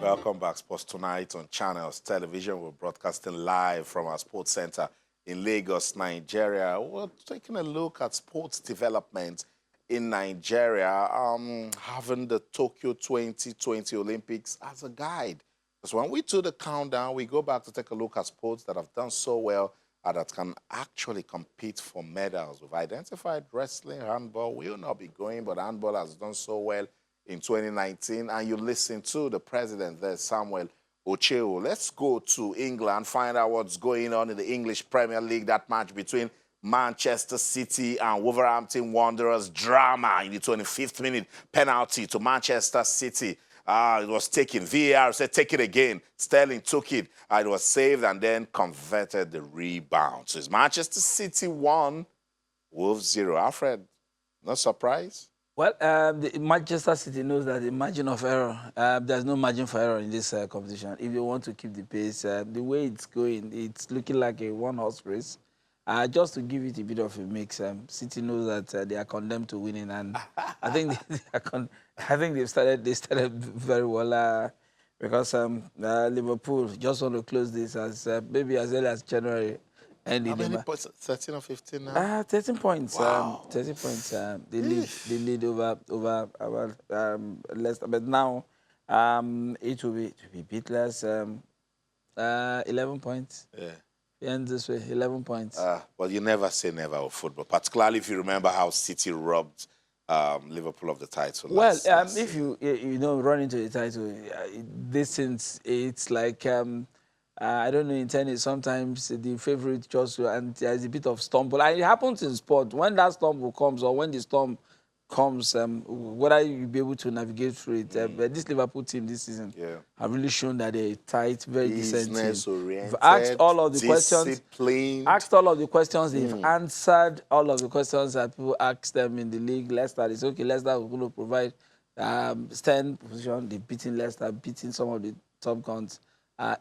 Welcome back, Sports Tonight on Channels Television. We're broadcasting live from our sports center in Lagos, Nigeria. We're taking a look at sports development in Nigeria, having the Tokyo 2020 Olympics as a guide. Because when we do the countdown, we go back to take a look at sports that have done so well and that can actually compete for medals. We've identified wrestling, handball. We will not be going, but handball has done so well in 2019, and you listen to the president there, Samuel Ocheo. Let's go to England, find out what's going on in the English Premier League, that match between Manchester City and Wolverhampton Wanderers. Drama in the 25th minute, penalty to Manchester City. It was taken. VAR said, take it again. Sterling took it. It was saved and then converted the rebound. So it's Manchester City 1, Wolves 0. Alfred, no surprise? Well, Manchester City knows that the margin of error, there's no margin for error in this competition. If you want to keep the pace, the way it's going, it's looking like a one-horse race. Just to give it a bit of a mix, City knows that they are condemned to winning, and I think they started very well because Liverpool just want to close this as maybe as early as January. How many points? 13 or 15 now? 13 points. Wow. 13 points. They lead over Leicester. But now it will be beatless. 11 points. Yeah. It ends this way, 11 points. Well, you never say never with football, particularly if you remember how City robbed Liverpool of the title. Well, if you run into the title, it's like. I don't know, in tennis, sometimes the favorite just, and there's a bit of stumble. And it happens in sport. When that stumble comes or when the storm comes, whether you'll be able to navigate through it. But this Liverpool team this season have really shown that they're tight, very decent team. Asked all of the questions. Asked all of the questions. They've answered all of the questions that people asked them in the league. Leicester, it's okay. Leicester was going to provide stand position. They've beaten Leicester, beating some of the top guns.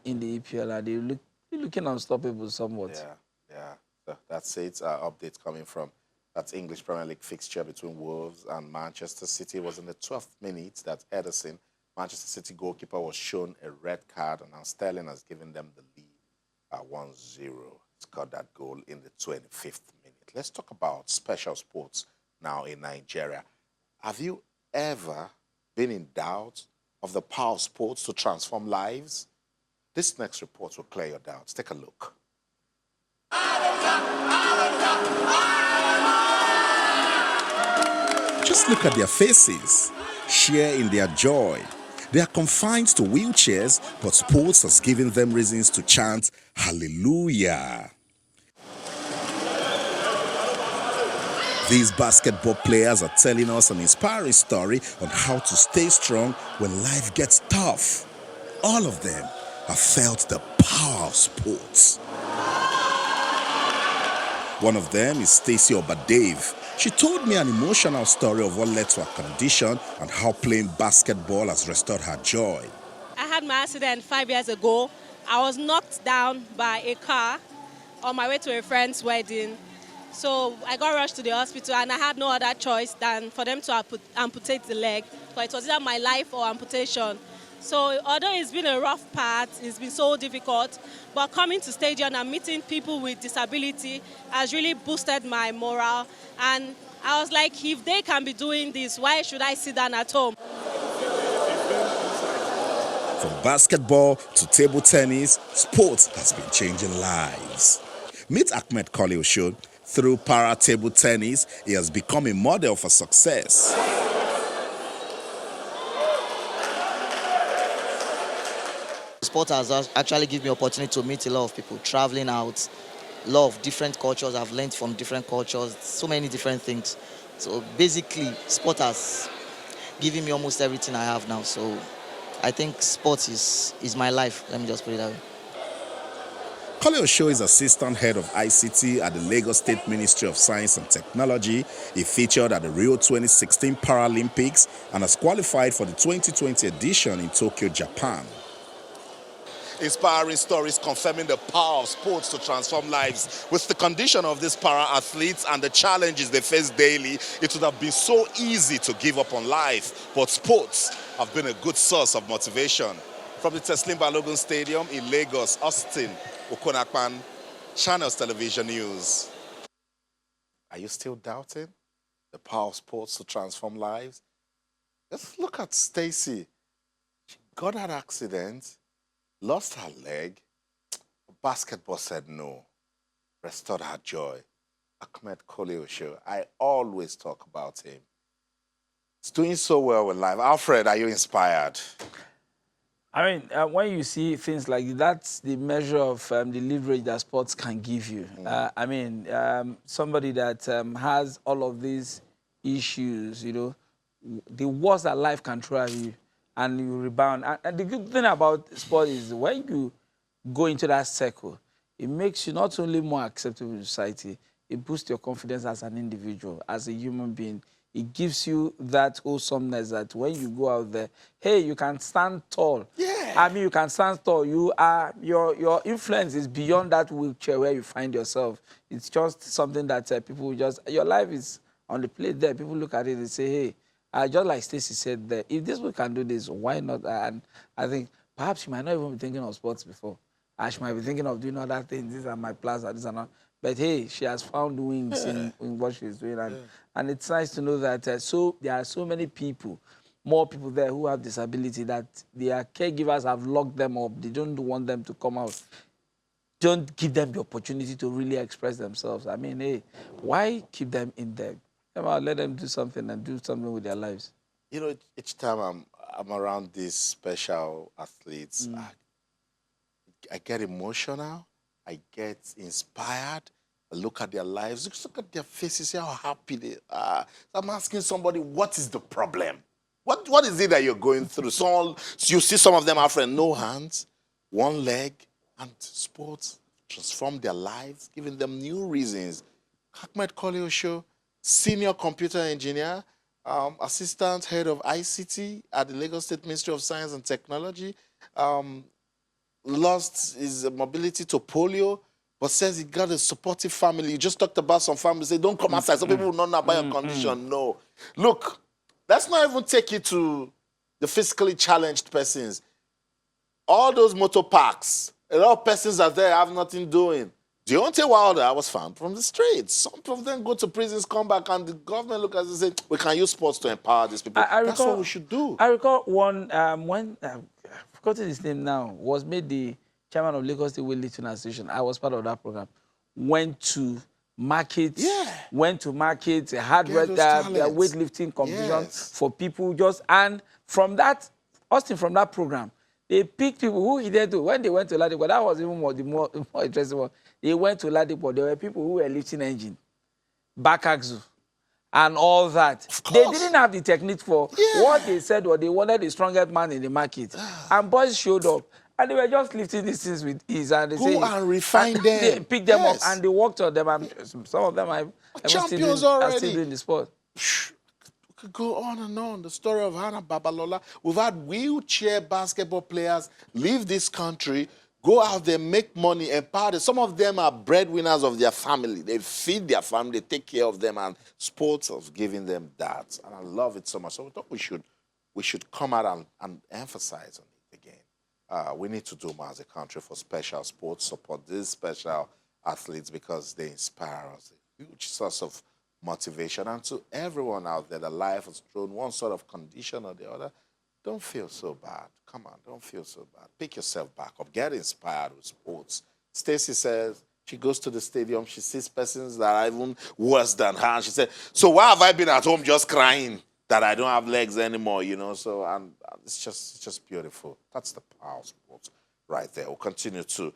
In the EPL, and they're looking unstoppable somewhat. Yeah. So that's it. Update coming from that English Premier League fixture between Wolves and Manchester City. It was in the 12th minute that Ederson, Manchester City goalkeeper, was shown a red card, and now Sterling has given them the lead 1-0. Scored that goal in the 25th minute. Let's talk about special sports now in Nigeria. Have you ever been in doubt of the power of sports to transform lives? This next report will clear your doubts. Take a look. Just look at their faces. Share in their joy. They are confined to wheelchairs, but sports has given them reasons to chant hallelujah. These basketball players are telling us an inspiring story on how to stay strong when life gets tough. All of them have felt the power of sports. One of them is Stacey Obadave. She told me an emotional story of what led to her condition and how playing basketball has restored her joy. I had my accident 5 years ago. I was knocked down by a car on my way to a friend's wedding. So I got rushed to the hospital and I had no other choice than for them to amputate the leg. So it was either my life or amputation. So although it's been a rough part, it's been so difficult, but coming to stadium and meeting people with disability has really boosted my morale. And I was like, if they can be doing this, why should I sit down at home? From basketball to table tennis, sports has been changing lives. Meet Ahmed Khalil Show. Through para table tennis, he has become a model for success. Sport has actually given me opportunity to meet a lot of people, traveling out, a lot of different cultures. I've learned from different cultures, so many different things. So basically, sport has given me almost everything I have now. So I think sport is my life. Let me just put it that way. Khalil Show is assistant head of ICT at the Lagos State Ministry of Science and Technology. He featured at the Rio 2016 Paralympics and has qualified for the 2020 edition in Tokyo, Japan. Inspiring stories confirming the power of sports to transform lives. With the condition of these para-athletes and the challenges they face daily, it would have been so easy to give up on life. But sports have been a good source of motivation. From the Teslim Balogun Stadium in Lagos, Austin Okonakpan, Channels Television News. Are you still doubting the power of sports to transform lives? Just look at Stacy. She got that accident, lost her leg. Basketball said no, restored her joy. Ahmed Koleosho, I always talk about him. He's doing so well with life. Alfred, are you inspired? I mean, when you see things like that's the measure of the leverage that sports can give you. I mean, somebody that has all of these issues, you know, the worst that life can throw at you, and you rebound. And the good thing about sport is when you go into that circle, it makes you not only more acceptable in society, it boosts your confidence as an individual, as a human being. It gives you that wholesomeness that when you go out there, hey, you can stand tall. Yeah. I mean, you can stand tall. You are your influence is beyond that wheelchair where you find yourself. It's just something that people just your life is on the plate there. People look at it and say, hey, just like Stacey said there, if this we can do this, why not? And I think perhaps you might not even be thinking of sports before. She might be thinking of doing other things. These are my plans, this and that. But hey, she has found wings in what she's doing. And it's nice to know that so there are so many people, more people there who have disability that their caregivers have locked them up. They don't want them to come out. Don't give them the opportunity to really express themselves. I mean, hey, why keep them in there? Come on, let them do something and do something with their lives. You know, each time I'm around these special athletes, I get emotional. I get inspired. I look at their lives. Just look at their faces. See how happy they are. So I'm asking somebody, what is the problem? What is it that you're going through? So you see some of them, our friend, no hands, one leg, and sports transform their lives, giving them new reasons. Ahmed Koleosho, senior computer engineer, assistant head of ICT at the Lagos State Ministry of Science and Technology, lost his mobility to polio, but says he got a supportive family. You just talked about some families say, don't come outside. Some people will not know about your condition. No. Look, let's not even take it to the physically challenged persons. All those motor parks, a lot of persons are there have nothing doing. Deontay Wilder was found from the streets. Some of them go to prisons, come back, and the government look at us and say, we can use sports to empower these people. That's what we should do. I recall one, when, I've forgotten his name now, was made the chairman of Lagos State Weightlifting Association. I was part of that program. Went to markets, had weightlifting competition for people just, and from that, Austin, from that program, they picked people who he did to. When they went to Ladipo, that was even more interesting one. They went to Ladipo, there were people who were lifting engine, back axle, and all that. They didn't have the technique for what they said, or they wanted the strongest man in the market. And boys showed up, and they were just lifting these things with ease. And they go and refine them. They picked them up, and they worked on them. And some of them are champions already. Are still doing the sport. We could go on and on. The story of Hannah Babalola. We've had wheelchair basketball players leave this country, go out there, make money, empower them. Some of them are breadwinners of their family. They feed their family, they take care of them, and sports is giving them that. And I love it so much. So we thought we should come out and emphasize on it again. We need to do more as a country for special sports, support these special athletes because they inspire us. A huge source of motivation. And to everyone out there that life has thrown one sort of condition or the other, don't feel so bad. Come on, don't feel so bad. Pick yourself back up. Get inspired with sports. Stacey says she goes to the stadium, she sees persons that are even worse than her. And she said, so why have I been at home just crying that I don't have legs anymore, you know? So and it's just beautiful. That's the power of sports right there. We'll continue to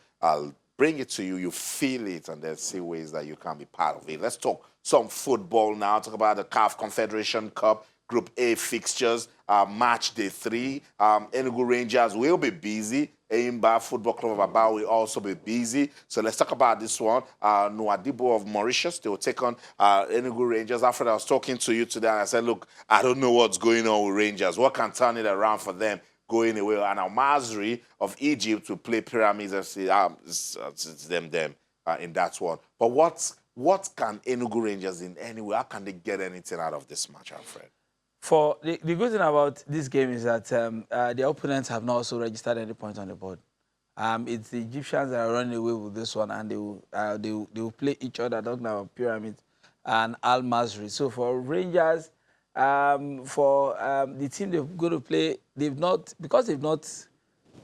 bring it to you. You feel it, and then see ways that you can be part of it. Let's talk some football now. Talk about the CAF Confederation Cup. Group A fixtures, match day 3. Enugu Rangers will be busy. Eimba Football Club of Aba will also be busy. So let's talk about this one. Nwadibu of Mauritius, they will take on Enugu Rangers. After I was talking to you today, and I said, look, I don't know what's going on with Rangers. What can turn it around for them going away? And Al Masri of Egypt will play Pyramids FC. It's them in that one. But what can Enugu Rangers in any way? How can they get anything out of this match, Alfred? For the good thing about this game is that the opponents have not also registered any points on the board. It's the Egyptians that are running away with this one, and they will play each other. Talking about Pyramid and Al Masry. So for Rangers, for the team they're going to play, they've not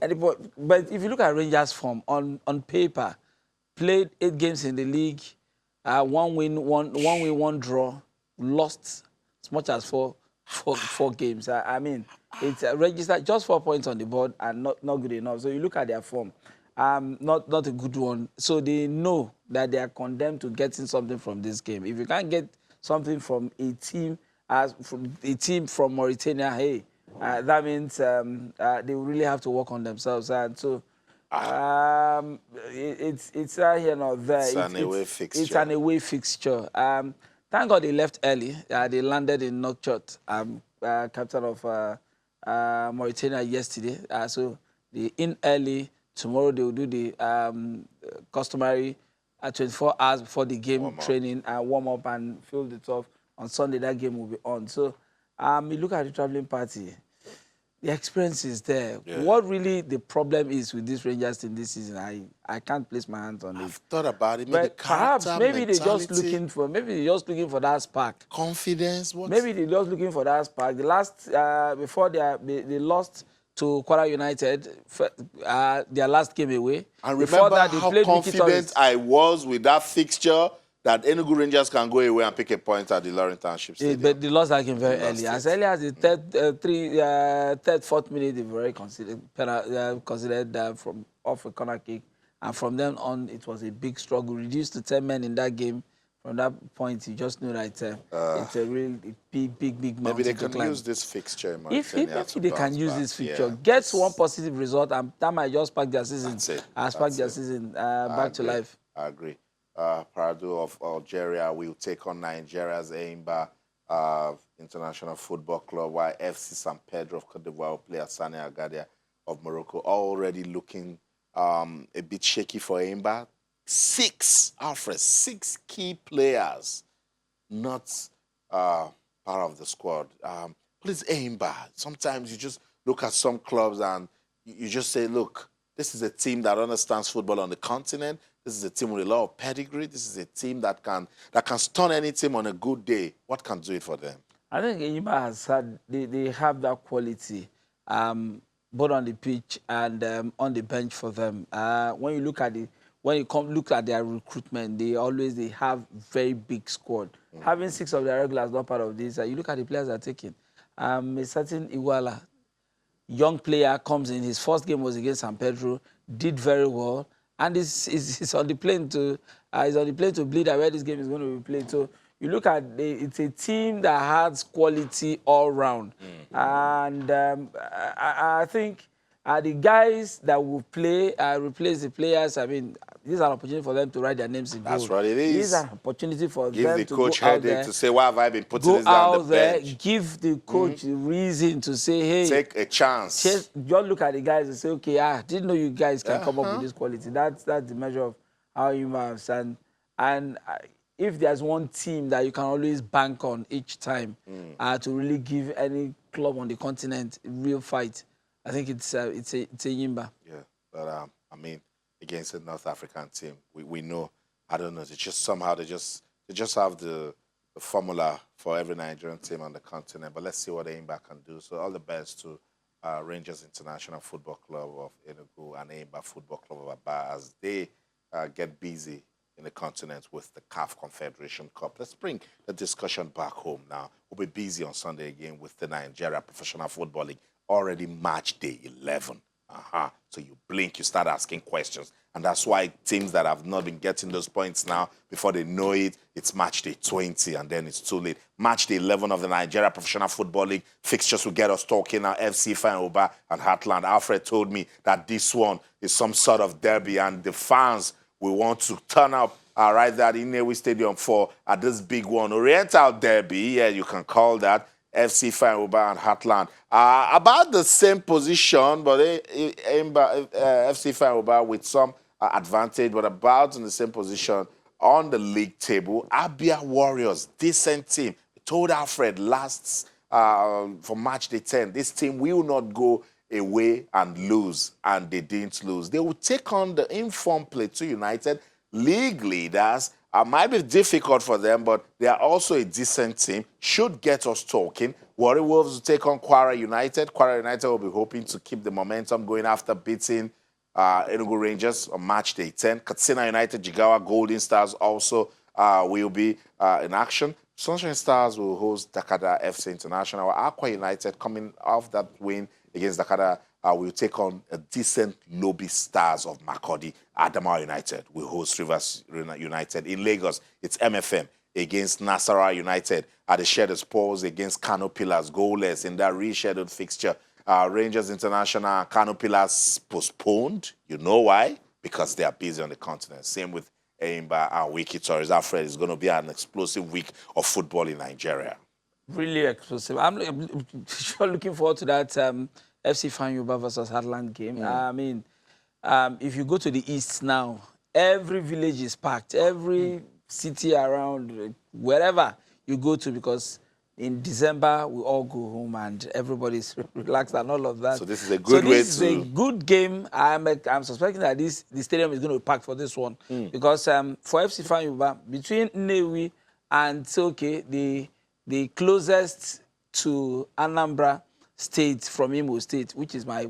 anybody. But if you look at Rangers' form on paper, played 8 games in the league, 1 win, one draw, lost as much as four games. I mean, it's registered just 4 points on the board and not good enough. So you look at their form, not a good one. So they know that they are condemned to getting something from this game. If you can't get something from a team from Mauritania, hey, that means they really have to work on themselves. And so it's here not there. It's an away fixture. It's an away fixture. Thank God they left early. They landed in Nouakchott, capital of Mauritania yesterday. So they in early. Tomorrow they will do the customary 24 hours before the game training, warm up and field it off. On Sunday that game will be on. So you look at the traveling party. The experience is there. Yeah. What really the problem is with this Rangers team this season, I can't place my hands on it. I've thought about it. But perhaps maybe they're just looking for that spark. Confidence. What? Maybe they're just looking for that spark. The last before they lost to Kwara United, their last game away. And remember that they how confident I was with that fixture. That Enugu Rangers can go away and pick a point at the Lawrence Township Stadium. But they lost that game very early. As early as the third, fourth minute, they've already considered from off a corner kick. And from then on, it was a big struggle. Reduced to 10 men in that game. From that point, you just knew that it's a real big mountain. Maybe they can use this fixture in Mauritania. If they can use this fixture, get one positive result, and that might just spark their season. Spark their season back to life. I agree. Paradu of Algeria will take on Nigeria's Eimba International Football Club, while FC San Pedro of Cote d'Ivoire will play at Sani Agadia of Morocco. Already looking a bit shaky for Eimba. 6 key players not part of the squad. Please, Eimba. Sometimes you just look at some clubs and you just say, look, this is a team that understands football on the continent. This is a team with a lot of pedigree. This is a team that can stun any team on a good day. What can do it for them? I think Eimba has had, they have that quality, both on the pitch and on the bench for them. When you look at look at their recruitment, they have very big squad. Having 6 of their regulars not part of this, you look at the players they're taking. A certain Iwala, young player, comes in. His first game was against San Pedro, did very well. And he's on the plane to bleed where this game is going to be played. So you look at it's a team that has quality all round, and I think the guys that will play replace the players. I mean, this is an opportunity for them to write their names in gold. That's what it is. This is an opportunity for give them the to coach go out headache there, to say, why have I been putting this down the bench? Give the coach the reason to say, hey, take a chance. Just look at the guys and say, okay, didn't know you guys can come up with this quality. That's the measure of how you must. And if there's one team that you can always bank on each time to really give any club on the continent a real fight, I think it's a Eimba. Yeah, but I mean, against a North African team, we know, I don't know, they just have the formula for every Nigerian team on the continent. But let's see what Eimba can do. So all the best to Rangers International Football Club of Enugu and Eimba Football Club of Aba as they get busy in the continent with the CAF Confederation Cup. Let's bring the discussion back home now. We'll be busy on Sunday again with the Nigeria Professional Football League. Already match day 11. So you blink, you start asking questions. And that's why teams that have not been getting those points now, before they know it, it's match day 20 and then it's too late. Match day 11 of the Nigeria Professional Football League. Fixtures will get us talking now. FC Ifeanyi and Heartland. Alfred told me that this one is some sort of derby and the fans will want to turn up right there at Inewi Stadium for this big one. Oriental derby, yeah, you can call that. FC Ifeanyi and Heartland about the same position, but FC Ifeanyi with some advantage, but about in the same position on the league table. Abia Warriors, decent team. I told Alfred last for match day 10. This team will not go away and lose, and they didn't lose. They will take on the informed Plateau United league leaders. Might be difficult for them, but they are also a decent team. Should get us talking. Warri Wolves will take on Kwara United. Kwara United will be hoping to keep the momentum going after beating Enugu Rangers on match day 10. Katsina United, Jigawa Golden Stars also will be in action. Sunshine Stars will host Dakada FC International. Aqua United, coming off that win against Dakada, will take on a decent Lobby Stars of Makurdi. Adamawa United will host Rivers United. In Lagos, it's MFM against Nasarawa United. At the Shed Sports against Kano Pillars, goalless in that rescheduled fixture. Rangers International, Kano Pillars postponed. You know why? Because they are busy on the continent. Same with Eimba and Wiki Torres. Alfred, is going to be an explosive week of football in Nigeria. Really explosive. I'm sure looking forward to that FC Fanyuba versus Heartland game. I mean, if you go to the east now, every village is packed. Every city around, wherever you go to, because in December we all go home and everybody's relaxed and all of that. So this is a good way to... This is a good game. I'm suspecting that the stadium is going to be packed for this one because for FC Fanyuba, between Nnewi and Soke, the closest to Anambra State from Imo State, which is my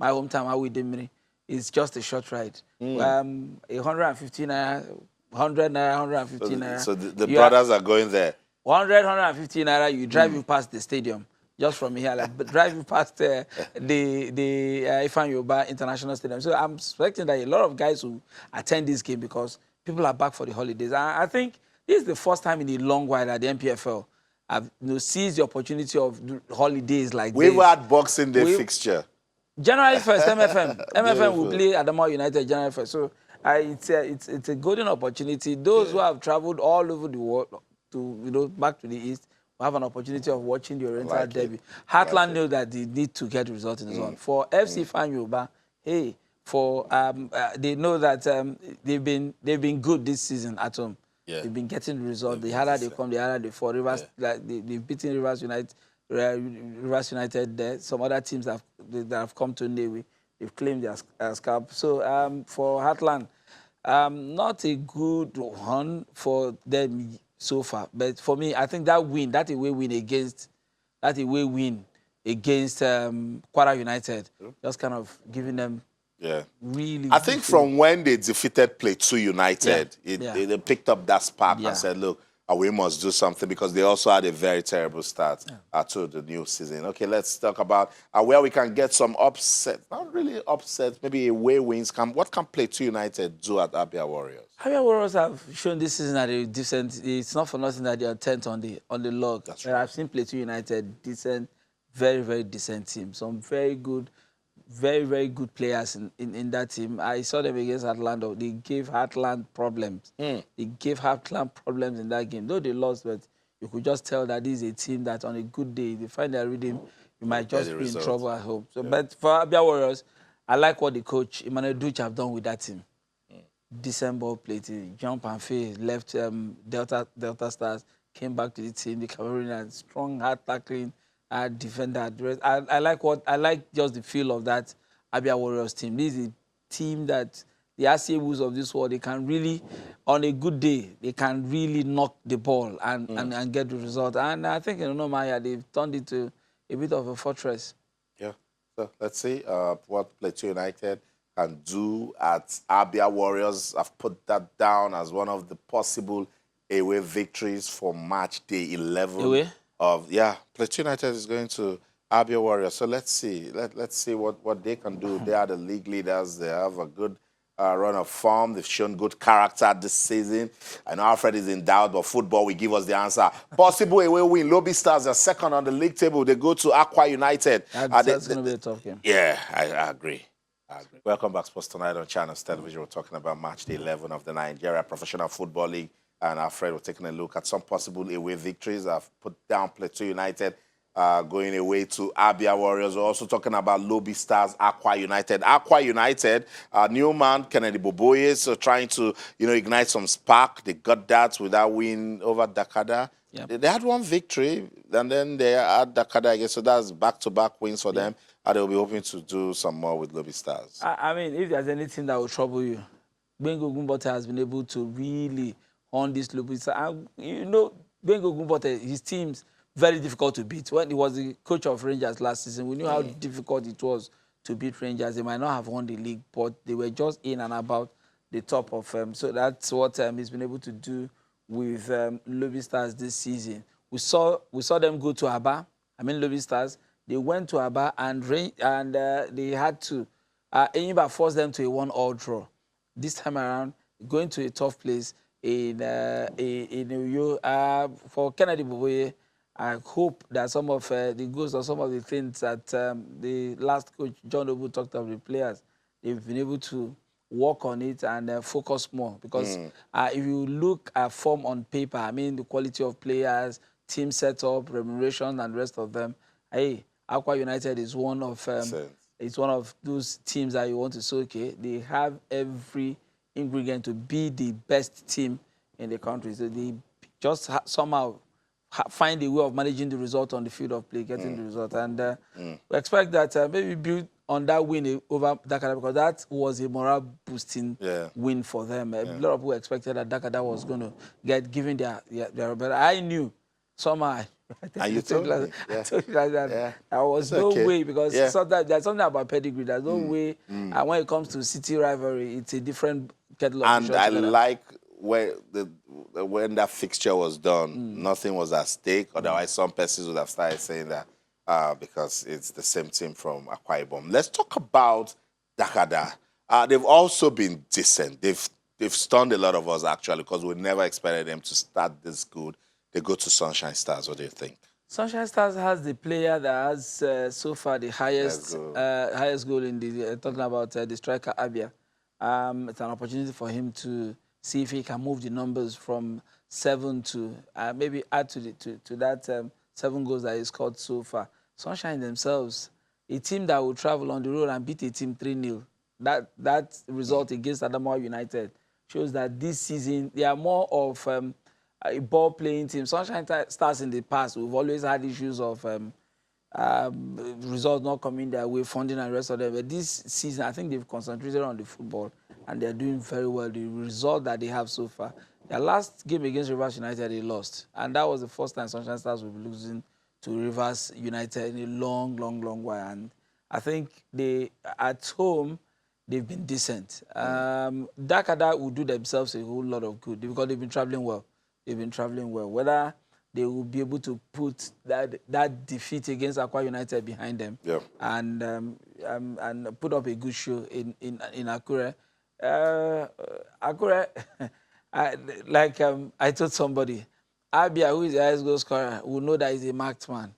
hometown, Awidemiri, is just a short ride. 150 naira, 100 naira, 150 naira. So the brothers are going there. 100, 150 naira, you drive you past the stadium, just from here, like drive you past the Ifeanyi International Stadium. So I'm expecting that a lot of guys will attend this game because people are back for the holidays. I think this is the first time in a long while that the MPFL have seized the opportunity of holidays like this. We've had Boxing Day fixture. January 1st, MFM will play Adamawa United January 1st. So it's a golden opportunity. Those who have traveled all over the world to back to the east will have an opportunity of watching the Oriental Derby. Heartland know that they need to get results in the zone. For FC Fanyuba, hey, they know that they've been good this season at home. Yeah. They've been getting the result. The harder they come, the harder they fall. Rivers, they've beaten Rivers United there. Some other teams that have come to Nnewi, they've claimed their scalp. So for Heartland, not a good one for them so far. But for me, I think that away win against Kwara United, just kind of giving them really. I think from when they defeated Plateau United, they picked up that spark and said, look, we must do something, because they also had a very terrible start to the new season. Okay, let's talk about where we can get some upset. Not really upset, maybe away wins. What can Plateau United do at Abia Warriors? Abia Warriors have shown this season that they're decent. It's not for nothing that they are 10th on the log. That's right. I've seen Plateau United decent, very, very decent team. Some very good, very, very good players in that team. I saw them against Atlanta. They gave Heartland problems. They gave Heartland problems in that game. Though they lost, but you could just tell that this is a team that on a good day, if they find their rhythm, you might just be in trouble at home. So, but for Abia Warriors, I like what the coach, Emmanuel Duch, have done with that team. Decent ball play, jump and face, left Delta Stars, came back to the team, the Cameroonian, strong, hard tackling, defender. I like just the feel of that Abia Warriors team. This is a team that the RCA Wolves of this world, they can really, on a good day, they can really knock the ball and get the result. And I think in Onomaya, they've turned it to a bit of a fortress. Yeah. So let's see what Plateau United can do at Abia Warriors. I've put that down as one of the possible away victories for match day 11. Away? Plateau United is going to Abia Warriors. So let's see. Let's see what they can do. They are the league leaders. They have a good run of form. They've shown good character this season. I know Alfred is in doubt, but football will give us the answer. Possible away win. Lobby Stars are second on the league table. They go to Aqua United. That's going to be a tough game. Yeah, I agree. Welcome back, Sports Tonight on Channels Television. We're talking about match day 11 of the Nigeria Professional Football League. And Alfred, we're taking a look at some possible away victories. I've put down Plateau United going away to Abia Warriors. We're also talking about Lobby Stars, Aqua United. Aqua United, new man, Kennedy Boboye, so trying to, ignite some spark. They got that with that win over Dakada. Yep. They had one victory, and then they had Dakada again, so that's back-to-back wins for them. And they'll be hoping to do some more with Lobby Stars. I mean, if there's anything that will trouble you, Bengo Gumbote has been able to really on this Lobby Stars. Bengo Gumbote, his team's very difficult to beat. When he was the coach of Rangers last season, we knew how difficult it was to beat Rangers. They might not have won the league, but they were just in and about the top of them. So that's what he's been able to do with Lobby Stars this season. We saw them go to Aba. Lobby Stars. They went to Aba and they had to. Enyimba forced them to a 1-1 draw. This time around, going to a tough place in Uyo. For Kennedy Boboye, I hope that some of the goals or some of the things that the last coach, John Obu, talked of the players, they've been able to work on it and focus more. Because if you look at form on paper, the quality of players, team setup, remuneration, and the rest of them, Aqua United is one of it's one of those teams that you want to say, okay, they have every ingredient to be the best team in the country. So they just somehow find a way of managing the result on the field of play, getting the result. And we expect that maybe build on that win over Dakar, because that was a morale-boosting win for them. A lot of people expected that Dakar was going to get given their but I knew somehow. And you told me. I told you that there was no way, because there's something about pedigree. There's no way. And when it comes to city rivalry, it's a different kettle of fish. And I like when that fixture was done, nothing was at stake. Otherwise, some persons would have started saying that because it's the same team from Akwa Ibom. Let's talk about Dakada. They've also been decent. They've stunned a lot of us, actually, because we never expected them to start this good. They go to Sunshine Stars. What do you think? Sunshine Stars has the player that has so far the highest goal in the talking about the striker Abia. It's an opportunity for him to see if he can move the numbers from 7 to maybe add to that 7 goals that he scored so far. Sunshine themselves, a team that will travel on the road and beat a team 3-0. That result against Adamawa United shows that this season they are more of a ball-playing team. Sunshine Stars in the past, we've always had issues of results not coming their way, funding and the rest of them. But this season, I think they've concentrated on the football and they're doing very well. The result that they have so far, their last game against Rivers United, they lost. And that was the first time Sunshine Stars will be losing to Rivers United in a long, long, long while. And I think at home, they've been decent. Dakada will do themselves a whole lot of good because they've been traveling well. Whether they will be able to put that defeat against Akwa United behind them and put up a good show in Akure. Akure, I told somebody, Abia, who is the highest goal scorer, will know that he's a marked man.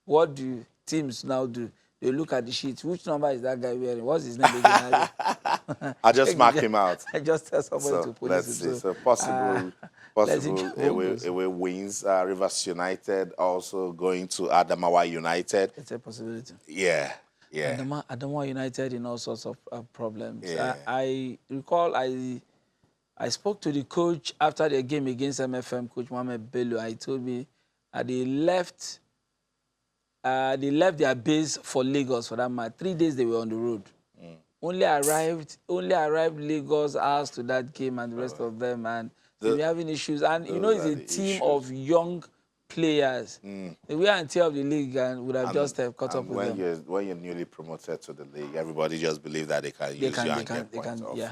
What do teams now do? They look at the sheet. Which number is that guy wearing? What's his name again? I just mark him out. I just tell somebody to put let's see. So possible away wins. Rivers United also going to Adamawa United. It's a possibility. Yeah. Adamawa United in all sorts of problems. Yeah. I recall I spoke to the coach after the game against MFM, Coach Mohamed Bello. He told me they left their base for Lagos for that match. 3 days they were on the road. Only arrived Lagos hours to that game and the rest of them, and they were having issues. And it's a team of young players. The wear and tear of the league and would have just caught up with them. When you're newly promoted to the league, everybody just believes that they can use you and get points off you.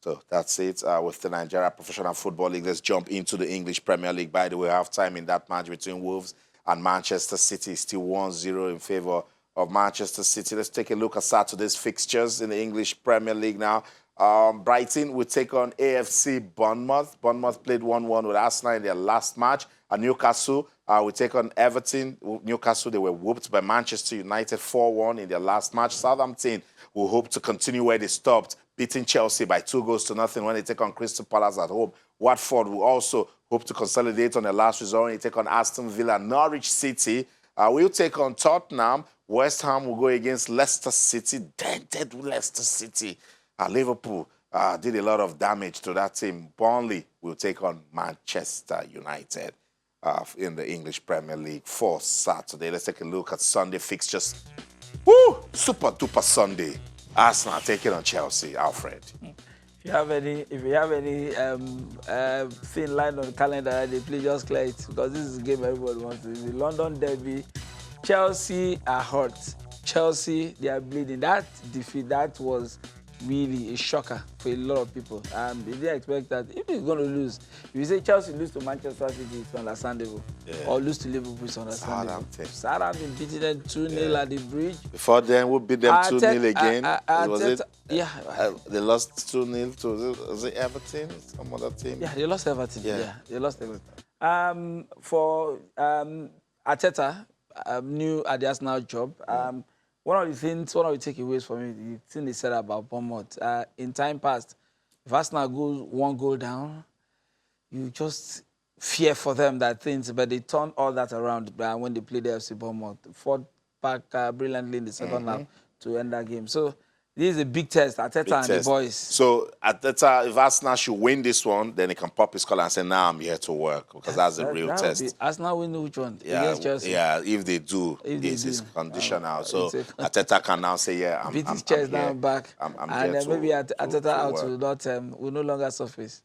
So that's it with the Nigeria Professional Football League. Let's jump into the English Premier League. By the way, half-time in that match between Wolves and Manchester City, still 1-0 in favour of Manchester City. Let's take a look at Saturday's fixtures in the English Premier League now. Brighton will take on AFC Bournemouth. Bournemouth played 1-1 with Arsenal in their last match. And Newcastle will take on Everton. Newcastle, they were whooped by Manchester United 4-1 in their last match. Southampton will hope to continue where they stopped, beating Chelsea by 2-0 when they take on Crystal Palace at home. Watford will also hope to consolidate on their last result when they take on Aston Villa. Norwich City We'll take on Tottenham. West Ham will go against Leicester City. Dented Leicester City. Liverpool did a lot of damage to that team. Burnley will take on Manchester United in the English Premier League for Saturday. Let's take a look at Sunday fixtures. Woo! Super duper Sunday. Arsenal taking on Chelsea. Alfred. If you have any thing lined on the calendar, they play, just clear it, because this is a game everybody wants to. The London Derby. Chelsea are hurt. Chelsea, they are bleeding. That defeat, that was really a shocker for a lot of people. They didn't expect that. If it's going to lose, if you say Chelsea lose to Manchester City, it's understandable. Yeah. Or lose to Liverpool, it's understandable. Southampton beating them 2-0 at the Bridge. Before then, we beat them 2-0 again. Was it? Yeah. They lost 2-0 to, was it Everton? Some other team? Yeah, they lost Everton. Yeah, they lost Everton. For Arteta, new at the Arsenal job, one of the takeaways for me, the thing they said about Bournemouth, in time past, if Arsenal goes 1 goal down, you just fear for them that things, but they turned all that around when they played the FC Bournemouth. Fought back brilliantly in the second half to end that game. So this is a big test, Arteta and the boys. So Arteta, if Arsenal should win this one, then he can pop his collar and say, "Now I'm here to work," because that's the real test. Arsenal win which one? Yeah, against Chelsea. Yeah, if they do, it's conditional. So Arteta can now say, "Yeah, I'm beat his chest down back, I'm and here maybe Arteta out will no longer surface."